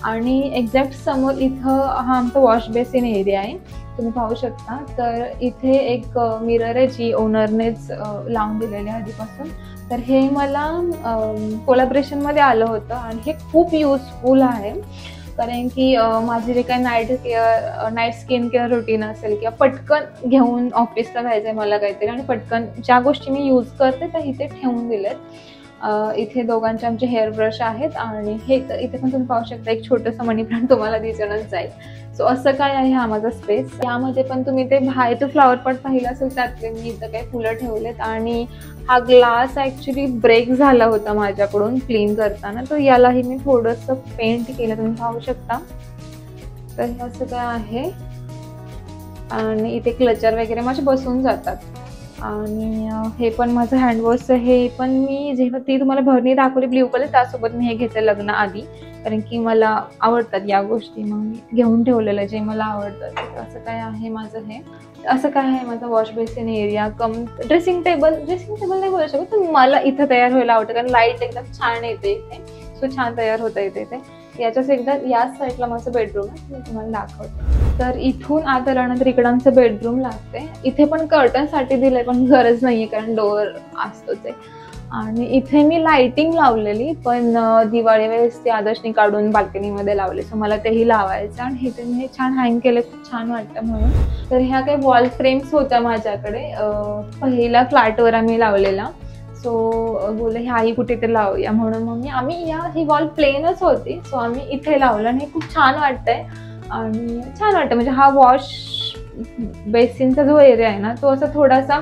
आणि एक्झॅक्ट समोर इथं हा आमचा वॉश बेसिन एरिया आहे, तुम्ही पाहू शकता. तर इथे एक मिरर आहे जी ओनरनेच लावून दिलेली आहे आधीपासून. तर हे मला कोलॅबरेशनमध्ये आलं होतं आणि हे खूप युजफुल आहे, कारण की माझे जे काही नाईट स्किन केअर रुटीन असेल किंवा पटकन घेऊन ऑफिसला जायचं आहे मला काहीतरी, आणि पटकन ज्या गोष्टी मी यूज करते त्या इथे ठेवून दिलेत. इथे दोघांचे आमचे हेअर ब्रश आहेत, आणि हे इथे पण तुम्ही पाहू शकता एक छोटंसं मनी प्लांट तुम्हाला दिसूनच जाईल. सो असं काय आहे हा माझा स्पेस. यामध्ये पण तुम्ही ते बाहेरचं फ्लॉवर पॉट पाहिलं असेल, त्यातले मी इथं काही फुलं ठेवलेत. आणि हा ग्लास ॲक्च्युली ब्रेक झाला होता माझ्याकडून क्लीन करताना, तर यालाही मी थोडंसं पेंट केलं, तुम्ही पाहू शकता. तर हे असं काय आहे. आणि इथे क्लचर वगैरे माझे बसून जातात. आणि हे पण माझं हँडवॉशचं, हे पण मी जेव्हा ती तुम्हाला भरणी दाखवली ब्ल्यू कलर, त्यासोबत मी हे घेतलं लग्न आधी, कारण की मला आवडतात या गोष्टी, मग मी घेऊन ठेवलेलं जे मला आवडतं. असं काय आहे माझं हे. असं काय आहे माझा वॉश बेसिन एरिया कम ड्रेसिंग टेबल नाही बोलू शकत, पण मला इथं तयार व्हायला आवडतं, कारण लाईट एकदम छान येते इथे. सो छान तयार होतं इथे ते. याच्याच एकदा याच साईडला माझं बेडरूम आहे, मी तुम्हाला दाखवते. तर इथून आत आल्यानंतर इकडं आमचं बेडरूम लागते. इथे पण कर्टनसाठी दिलंय, पण गरज नाहीये कारण डोअर असतोच आहे. आणि इथे मी लाइटिंग लावलेली, पण दिवाळी वेळेस ती आदर्शनी काढून बाल्कनीमध्ये लावली, सो मला तेही लावायचं. आणि इथे मी छान हँग केलं, खूप छान वाटतं म्हणून. तर ह्या काही वॉल फ्रेम्स होत्या माझ्याकडे, पहिल्या फ्लॅटवर आम्ही लावलेला. सो बोलले ह्याही कुठेतरी लावूया म्हणून, मग आम्ही ही वॉल प्लेनच होती, सो आम्ही इथे लावलं आणि खूप छान वाटतंय. आणि छान वाटतं, म्हणजे हा वॉश बेसिनचा जो एरिया आहे ना, तो असा थोडासा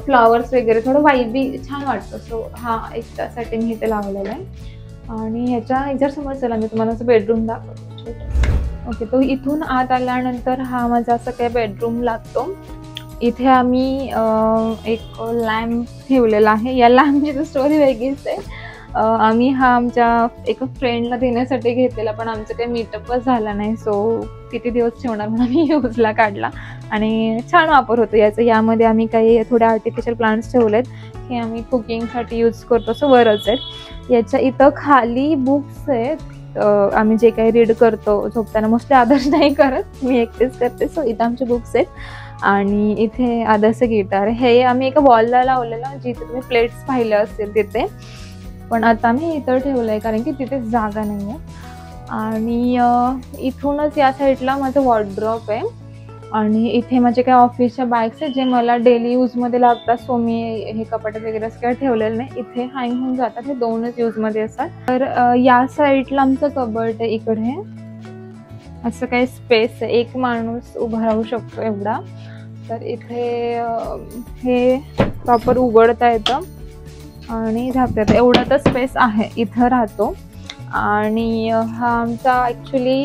फ्लॉवर्स वगैरे थोडं वाईबी छान वाटतं. सो हा एक त्यासाठी मी इथे लावलेला आहे. आणि ह्याच्या जर समजलं मी तुम्हाला असं बेडरूम दाखवतो छोटं. ओके, तो इथून आत आल्यानंतर हा माझा असं काही बेडरूम लागतो. इथे आम्ही एक लॅम्प ठेवलेला आहे. या लॅम्पची स्टोरी वेगळीच आहे. आम्ही हा आमच्या एका फ्रेंडला देण्यासाठी घेतलेला, पण आमचं काही मीटअपच झाला नाही, सो किती दिवस ठेवणार म्हणून आम्ही यूजला काढला. आणि छान वापर होतो याचा. यामध्ये आम्ही काही थोडे आर्टिफिशियल प्लांट्स ठेवलेत, हे आम्ही कुकिंगसाठी यूज करतो, सो बरंच आहेत. याच्या इथं खाली बुक्स आहेत, आम्ही जे काही रीड करतो झोपताना. मोस्टली आदर्श नाही करत, मी एकटेच करते, सो इथं आमचे बुक्स आहेत. आणि इथे आदर्श गिटार, हे आम्ही एका वॉलला लावलेलं, जिथे तुम्ही प्लेट्स पाहिले असतील तिथे, पण आता मी इथं ठेवलं आहे कारण की तिथे जागा नाही आहे. आणि इथूनच या साईडला माझं वॉर्डरोब आहे. आणि इथे माझे काही ऑफिसच्या बॅग्स आहेत जे मला डेली यूजमध्ये लागतात, सो मी हे कपाटात वगैरे असं काही ठेवलेलं नाही, इथे हँग होऊन जातात, हे 2च यूजमध्ये असतात. तर या साईडला आमचं कबर्ड आहे, इकडे असं काही स्पेस आहे, एक माणूस उभा राहू शकतो एवढा. तर इथे हे प्रॉपर उघडता येतं आणि झाकता येतं, एवढा तर स्पेस आहे, इथं राहतो. आणि हा आमचा ॲक्च्युली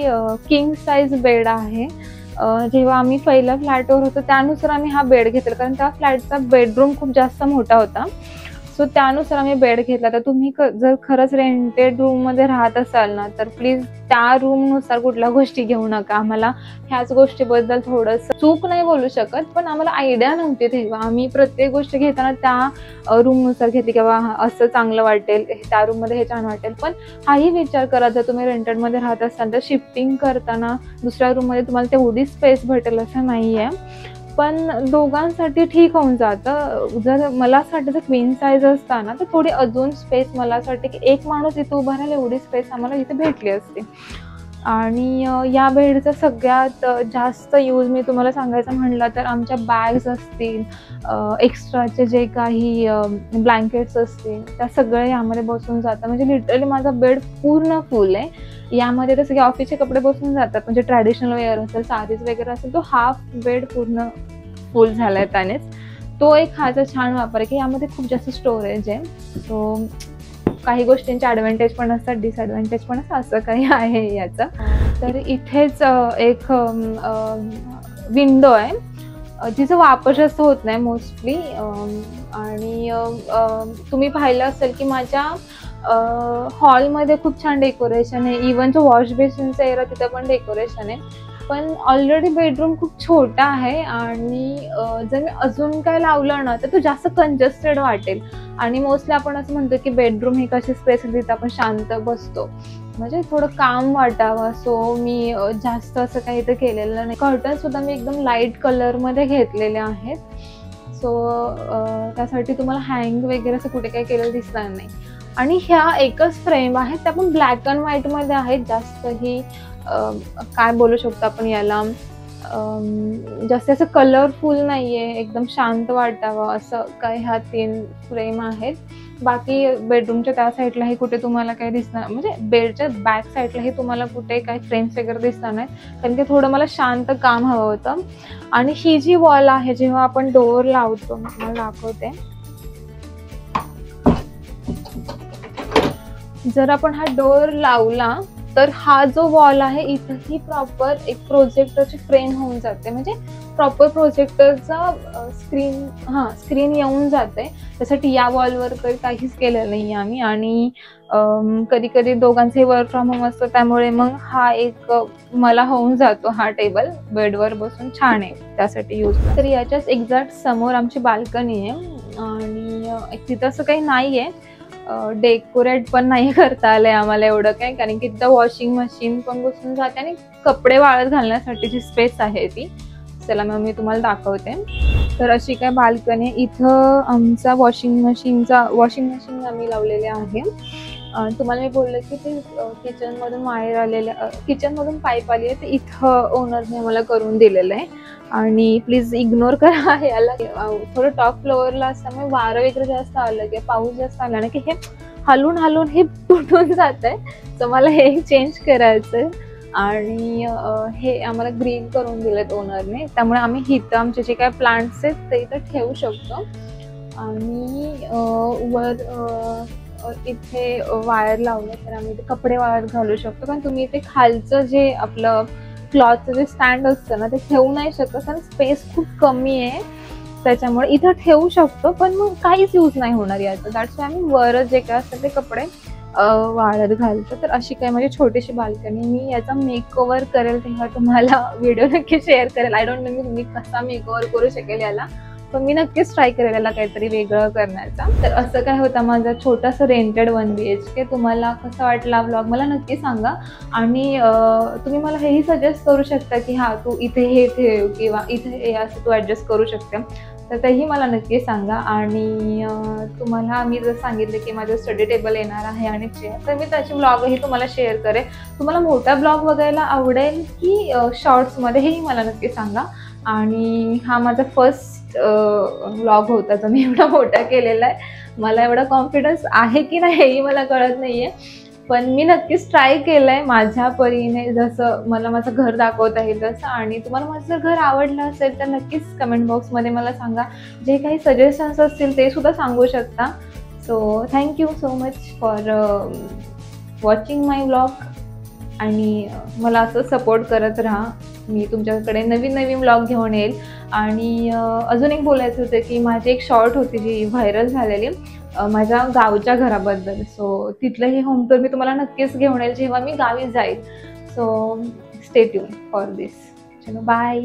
किंग साईज बेड आहे. जेव्हा आम्ही पहिल्या फ्लॅटवर होतो त्यानुसार आम्ही हा बेड घेतला, कारण त्या फ्लॅटचा बेडरूम खूप जास्त मोठा होता, सो त्यानुसार आम्ही बेड घेतला. तर तुम्ही जर खरंच रेंटेड रूममध्ये राहत असाल ना, तर प्लीज त्या रूमनुसार कुठल्या गोष्टी घेऊ नका. आम्हाला ह्याच गोष्टीबद्दल थोडंसं चूक नाही बोलू शकत, पण आम्हाला आयडिया नव्हती तेव्हा. आम्ही प्रत्येक गोष्ट घेताना त्या रूमनुसार घेतली, किंवा असं चांगलं वाटेल, त्या रूममध्ये हे छान वाटेल. पण हाही विचार करा, जर तुम्ही रेंटेडमध्ये राहत असाल तर शिफ्टिंग करताना दुसऱ्या रूममध्ये तुम्हाला तेवढी स्पेस भेटेल असं नाही आहे, पण दोघांसाठी ठीक होऊन जातं. जर मला असं वाटतं जर क्वीन साईज असता ना, तर थोडी अजून स्पेस मला असं वाटतं की एक माणूस इथे उभा राहिला एवढी स्पेस आम्हाला इथे भेटली असते. आणि या बेडचा सगळ्यात जास्त यूज मी तुम्हाला सांगायचं म्हटलं तर आमच्या बॅग्स असतील, एक्स्ट्राचे जे काही ब्लँकेट्स असतील, त्या सगळे यामध्ये बसून जातात. म्हणजे लिटरली माझा बेड पूर्ण फुल आहे. यामध्ये तर सगळे ऑफिसचे कपडे बसून जातात, म्हणजे ट्रॅडिशनल वेअर असेल, साडीज वगैरे असेल, तो हाफ बेड पूर्ण फुल झाला आहे त्यानेच. तो एक हाचा छान वापर आहे की यामध्ये खूप जास्त स्टोरेज आहे. सो काही गोष्टींचे ॲडव्हान्टेज पण असतात, डिसॲडव्हान्टेज पण असतात, असं काही आहे याचं. तर इथेच एक विंडो आहे जिचा वापर जास्त होत नाही मोस्टली. आणि तुम्ही पाहिलं असेल की माझ्या हॉलमध्ये खूप छान डेकोरेशन आहे, इवन जो वॉश बेसिनचा एरिया तिथं पण डेकोरेशन आहे. पण ऑलरेडी बेडरूम खूप छोटा आहे आणि जर मी अजून काय लावलं ना तर तो जास्त कंजस्टेड वाटेल. आणि मोस्टली आपण असं म्हणतो की बेडरूम ही कशी स्पेस तिथं आपण शांत बसतो, म्हणजे थोडं काम वाटावं, सो मी जास्त असं काही इथं केलेलं नाही. कर्टन सुद्धा मी एकदम लाईट कलरमध्ये घेतलेले आहेत, सो त्यासाठी तुम्हाला हँग वगैरे असं कुठे काही केलेलं दिसणार नाही. आणि ह्या एकच फ्रेम आहेत, त्या पण ब्लॅक अँड व्हाईटमध्ये आहेत, जास्तही काय बोलू शकतो आपण याला, जास्त असं कलरफुल नाही आहे, एकदम शांत वाटावं असं काय ह्या 3 फ्रेम आहेत. बाकी बेडरूमच्या त्या साईडलाही कुठे तुम्हाला काही दिसणार, म्हणजे बेडच्या बॅक साईडलाही तुम्हाला कुठे काही फ्रेम्स वगैरे दिसणार नाहीत, कारण की थोडं मला शांत काम हवं होतं. आणि ही जी वॉल आहे, जेव्हा आपण डोअर लावतो, मला दाखवते, जर आपण हा डोअर लावला तर हा जो वॉल आहे इथंही प्रॉपर एक प्रोजेक्टरची फ्रेम होऊन जाते, म्हणजे प्रॉपर प्रोजेक्टरचा स्क्रीन येऊन जाते. त्यासाठी या वॉलवर तर काहीच केलेलं नाही आम्ही. आणि कधी कधी दोघांचंही वर्क फ्रॉम होम असतं, त्यामुळे मग हा एक मला होऊन जातो, हा टेबल बेडवर बसून छान आहे त्यासाठी यूज. तर याच्याच एक्झॅक्ट समोर आमची बाल्कनी आहे आणि तिथं असं काही नाही आहे, डेकोरेट पण नाही करता आलंय आम्हाला एवढं काय, कारण की तिथं वॉशिंग मशीन पण बसून जाते आणि कपडे वाळत घालण्यासाठी जी स्पेस आहे ती, चला मग मी तुम्हाला दाखवते. तर अशी काय बाल्कनी, इथं आमचा वॉशिंग मशीन आम्ही लावलेले आहे. तुम्हाला मी बोललं की ते किचनमधून वायर आलेल्या, किचनमधून पाईप आली आहे, ते इथं ओनरने मला करून दिलेलं आहे. आणि प्लीज इग्नोर करा याला, थोडं टॉप फ्लोअरला असल्यामुळे वारं वगैरे जास्त आलं की पाऊस जास्त आला ना की हे हलून हे तुटून जात आहे, तर मला हे चेंज करायचं आहे. आणि हे आम्हाला ग्रीन करून दिलेत ओनरने, त्यामुळे आम्ही इथं आमचे जे काय प्लांट्स आहेत ते इथं ठेवू शकतो. आणि वर इथे वायर लावलं तर आम्ही इथे कपडे वाळत घालू शकतो, कारण तुम्ही इथे खालचं जे आपलं क्लॉथचं जे स्टँड असतं ना ते ठेवू नाही शकत, कारण स्पेस खूप कमी आहे, त्याच्यामुळे इथं ठेवू शकतो पण मग काहीच यूज नाही होणार याचं. दॅट्स वाय आम्ही वरच जे काय असतं ते कपडे वाळत घालतो. तर अशी काय माझी छोटीशी बाल्कनी, मी याचा मेकओव्हर करेल तेव्हा तुम्हाला व्हिडिओ नक्की शेअर करेल. आय डोंट नो मी कसा मेकओव्हर करू शकेल याला, पण मी नक्कीच ट्राय करेल याला काहीतरी वेगळं करण्याचा. तर असं काय होता माझा छोटासा रेंटेड 1 BHK. तुम्हाला कसा वाटला व्लॉग मला नक्की सांगा. आणि तुम्ही मला हेही सजेस्ट करू शकता की हा तू इथे हे ठेव किंवा इथे हे असं तू ॲडजस्ट करू शकते, तर तेही मला नक्की सांगा. आणि तुम्हाला मी जर सांगितलं की माझं स्टडी टेबल येणार आहे आणि चेअर, तर मी त्याची ब्लॉगही तुम्हाला शेअर करेन. तुम्हाला मोठा ब्लॉग बघायला आवडेल की शॉर्ट्समध्ये, हेही मला नक्की सांगा. आणि हा माझा फर्स्ट व्लॉग होता जो मी एवढा मोठा केलेला आहे. मला एवढा कॉन्फिडन्स आहे की नाही मला कळत नाहीये, पण मी नक्कीच ट्राय केलंय माझ्या परीने, जसं मला माझं घर दाखवता येईल तसं. आणि तुम्हाला माझं जर घर आवडलं असेल तर नक्कीच कमेंट बॉक्समध्ये मला सांगा. जे काही सजेशन्स असतील ते सुद्धा सांगू शकता. So thank you so much for watching my vlog. आणि मला असं सपोर्ट करत राहा. मी तुमच्याकडे नवीन नवीन व्लॉग घेऊन येईल. आणि अजून एक बोलायचं होतं की माझी एक शॉर्ट होती जी व्हायरल झालेली माझ्या गावच्या घराबद्दल. सो तिथलं हे होम टूर मी तुम्हाला नक्कीच घेऊन येईल जेव्हा मी गावी जाईल. सो स्टे ट्यून फॉर दिस. चलो बाय.